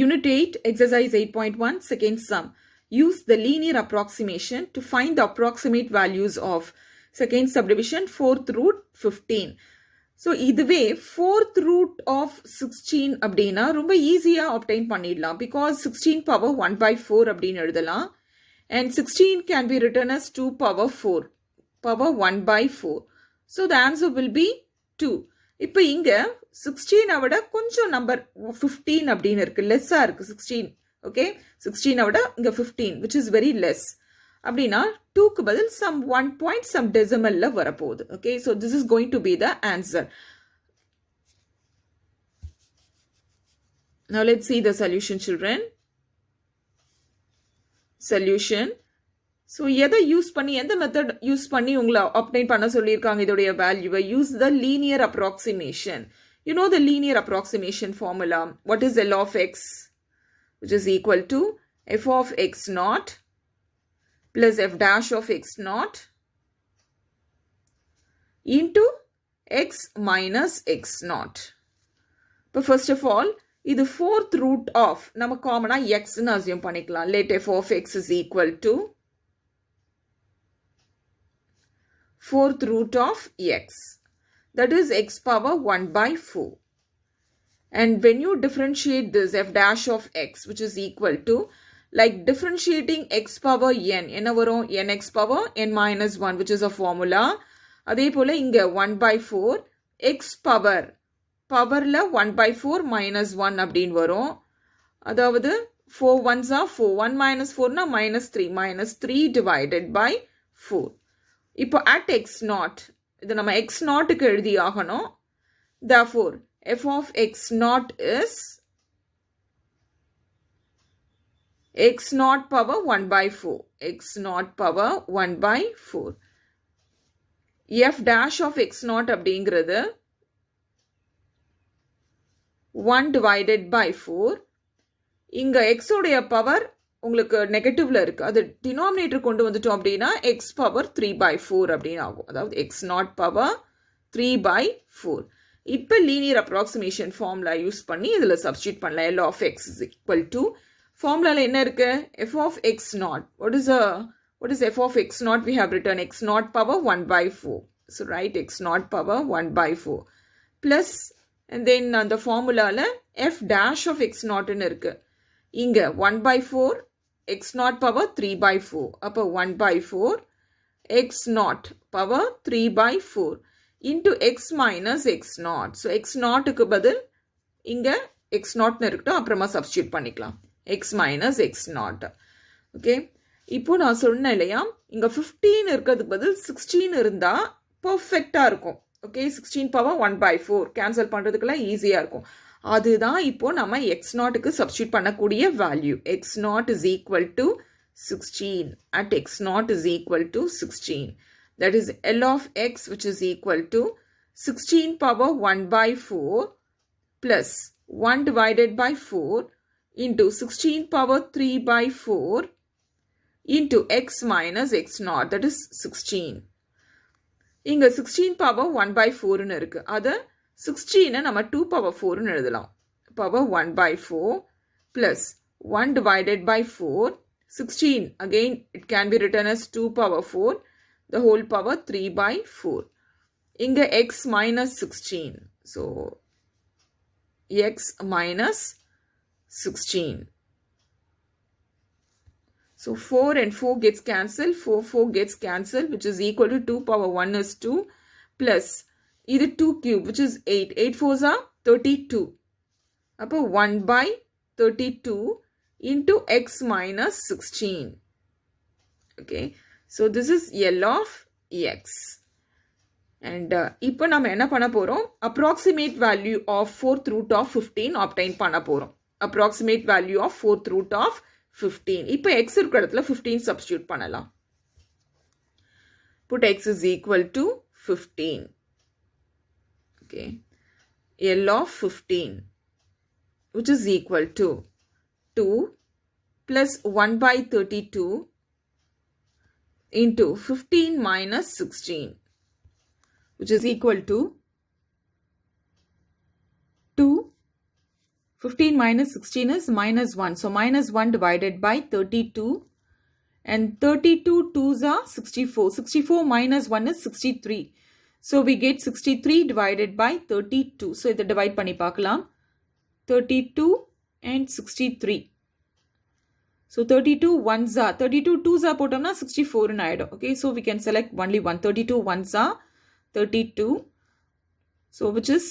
Unit 8, exercise 8.1, second sum. Use the linear approximation to find the approximate values of second subdivision, 4th root 15. So, இதுவே 4th root of 16 அப்படினா ரொம்ப ஈஸியா obtain பண்ணிடலாம் because 16 power 1 by 4 அப்படின்னு எழுதலாம் and 16 can be written as 2 power 4 power 1 by 4. So, the answer will be 2. இப்போ இங்க 16 விட கொஞ்சம் நம்பர் 15 அப்படின்னு இருக்கு லெஸ்ஸா இருக்கு 16 okay 16 விட இங்க 15 which is very less அப்படினா 2 க்கு பதில் some 1 point some decimal ல வரப்போகுது okay so this is going to be the answer. Now let's see the solution children. Solution. So எதை யூஸ் பண்ணி எந்த மெத்தட் யூஸ் பண்ணி உங்களை obtain பண்ண சொல்லியிருக்காங்க இதோடைய வேல்யூவை use the linear approximation. You know the linear approximation formula. What is L of x which is equal to f of x naught plus f dash of x naught into x minus x naught. But first of all, இது 4th root of நம்ம காமனா x ன்னு assume பண்ணிக்கலாம். Let f of x is equal to 4th root of x. That is x power 1 by 4. And when you differentiate this f dash of x which is equal to like differentiating x power n என்ன வரும் nx power n minus 1 which is a formula. அதே போல இங்க 1 by 4 x power பவர்ல 1 by 4 minus 1 அப்படின்னு வரும். அதாவது 4 ones are 4 1 minus 4 na minus 3 divided by 4. இப்போ at x naught இது நம்ம x naught க்கு எழுதி ஆகணும். Therefore f of x naught is x naught power 1 by 4. X naught power 1 by 4. f dash of x naught அப்படிங்கிறது 1 divided by 4. இங்க x உடைய power உங்களுக்கு நெகட்டிவ்ல இருக்கு. அது டினாமினேட்டர் கொண்டு வந்துட்டோம் அப்படின்னா x பவர் 3 by 4 அப்படின்னு ஆகும். அதாவது x naught power 3 by 4. இப்போ லீனியர் அப்ராக்சிமேஷன் ஃபார்முலா யூஸ் பண்ணி இதில் சப்ஸ்டியூட் பண்ணலாம். L of x is equal to ஃபார்முலால என்ன இருக்கு f of x naught. What is f of x naught? We have written x naught power 1 by 4. So write x naught power 1 by 4 plus and then அந்த ஃபார்முலால f dash of x naught ன்னு இருக்கு. இங்க 1 by 4 x naught power 3 by 4. அப்போ 1 by 4 x naught power 3 by 4 into x minus x naught. So x naught க்கு பதில் இங்க x naught ன்னு இருக்கட்டும் அப்புறமா சப்ஸ்டியூட் பண்ணிக்கலாம் x minus x naught. Okay இப்போ நான் சொன்னேன் இல்லையா இங்க 15 இருக்கிறதுக்கு பதில் 16 இருந்தா பர்ஃபெக்டா இருக்கும். ஓகே 16 பவர் 1 by 4 கேன்சல் பண்றதுக்குலாம் ஈஸியா இருக்கும். அதுதான் இப்போ நம்ம x நாட்டுக்கு சப்ஸ்டியூட் பண்ணக்கூடிய value. x not is equal to 16 at x naught is equal to 16. That is L of x which is equal to 16 power 1 by 4 plus 1 divided by 4 into 16 power 3 by 4 into x minus x naught, that is 16. இங்க 16 power 1 by 4 ன்னு இருக்கு. அது 16 நம்ம 2 power 4 ன்னு எழுதலாம். power 1 by 4 plus 1 divided by 4. 16 again it can be written as 2 power 4 the whole power 3 by 4. இங்க x minus 16. So x minus 16. So 4 and 4 gets cancelled. 4 gets cancelled which is equal to 2 power 1 is 2 plus either 2 cube which is 8. 8 4s are 32. அப்போ 1 by 32 into x minus 16. Okay. So this is L of x. And இப்போ நம்ம என்ன பண்ண போறோம் approximate value of 4th root of 15 obtain பண்ண போறோம். Approximate value of 4th root of 15. இப்போ x இருக்கிற இடத்துல 15 substitute பண்ணலாம். Put x is equal to 15. Okay. L of 15 which is equal to 2 plus 1 by 32 into 15 minus 16 which is equal to 2 15 minus 16 is minus 1. So minus 1 divided by 32. And 32 2s are 64. 64 minus 1 is 63. So we get 63 divided by 32. So இதை divide பண்ணி பார்க்கலாம். 32 and 63. So 32 1s are, 32 2s are போட்டோம்னா 64 ஆயிடும். Okay, so we can select only one. 32 1s are 32. So which is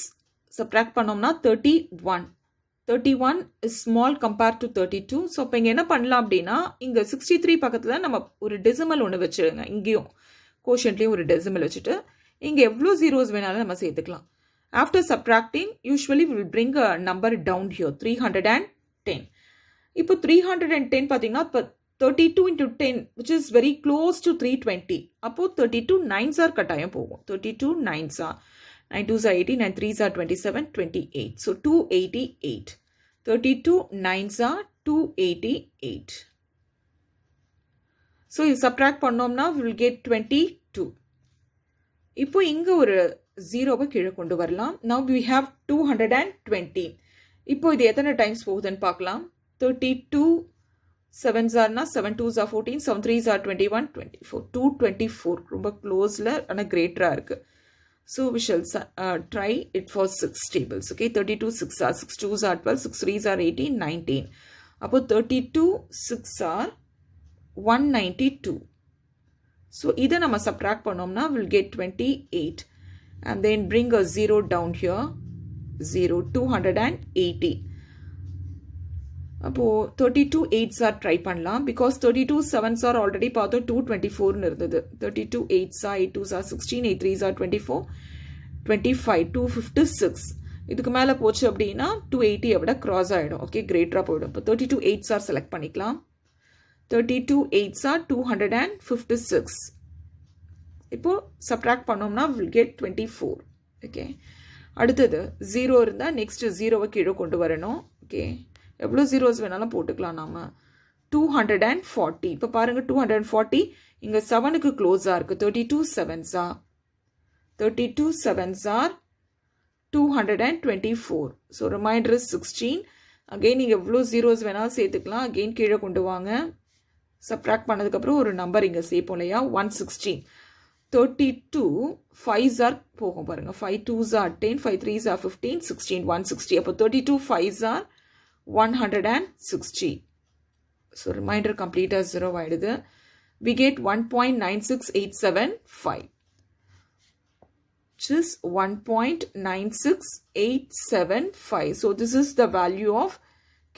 subtract பண்ணோம்னா 31. 31 is small compared to 32. So இப்போ இங்கே என்ன பண்ணலாம் அப்படின்னா இங்கே 63 பக்கத்தில் நம்ம ஒரு டெசிமல் ஒன்று வச்சுருங்க. இங்கேயும் கோஷன்ட்லேயும் ஒரு டெசிமல் வச்சுட்டு இங்கே எவ்வளோ ஜீரோஸ் வேணாலும் நம்ம சேர்த்துக்கலாம். After subtracting usually will bring a number down here 310. இப்போ 310 பார்த்தீங்கன்னா இப்போ 32 into 10 which is very close to 320. அப்போது 32 9s are கட்டாயம் போகும். 32 9s are 9 2s are 18, 9 3s are 27, 28. So 288. 32 9s are 288. So you subtract பண்ணோம்னா we will get 22. இப்போ இங்க ஒரு ஜீரோவை கீழே கொண்டு வரலாம். Now we have 220. இப்போ இது எத்தனை டைம்ஸ் போகுதுன்னு பார்க்கலாம். 32 7s are 7 2s are 14, 7 3s are 21, 24. 224 ரொம்ப க்ளோஸில் ஆனால் கிரேட்டராக இருக்குது. So we shall try it for 6 tables. Okay, 32 6 are 6 2s are 12, 6 3s are 18, 19. அப்போ 32 6 are 192. So இதை நம்ம subtract பண்ணோம்னா we'll get 28. And then bring a 0 down here. 0 280. அப்போ 32 8s are try பண்ணலாம். Because 32 7s are already பார்த்தோம் 224 இருந்தது. 32 8s are 8 2s are 16, 8 3s are 24, 25, 256. இதுக்கு மேலே போச்சு அப்படின்னா 280 விட cross ஆகிடும். ஓகே, கிரேட்டராக போயிடும். இப்போ 32 8s are select பண்ணிக்கலாம். 32 8s are 256. இப்போ subtract பண்ணோம்னா we'll get 24. ஓகே, அடுத்தது 0 இருந்தால் நெக்ஸ்ட் 0வை கீழே கொண்டு வரணும். ஓகே, எவ்வளோ ஜீரோஸ் வேணாலும் போட்டுக்கலாம் நாம். 240. இப்போ பாருங்கள் 240 இங்கே 7க்கு க்ளோஸாக இருக்குது. 32 7s are 32 7s are 224. So remainder is 16. Again நீங்கள் எவ்வளோ ஜீரோஸ் வேணாலும் சேர்த்துக்கலாம். அகெயின் கீழே கொண்டு வாங்க. சப்ட்ராக்ட் பண்ணதுக்கப்புறம் ஒரு நம்பர் இங்கே சேர்ப்போம் இல்லையா, 116. 32 5s are போகும் பாருங்கள். 5 2s are 10, 5 3s are 15, 16 160. அப்போ 32 5s are 160. So reminder complete as 0 ஆயிடுது. We get 1.96875, which is 1.96875. So this is the value of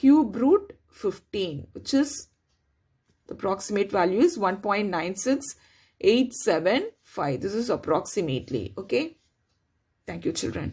cube root 15, which is the approximate value is 1.96875. This is approximately. Okay, thank you children.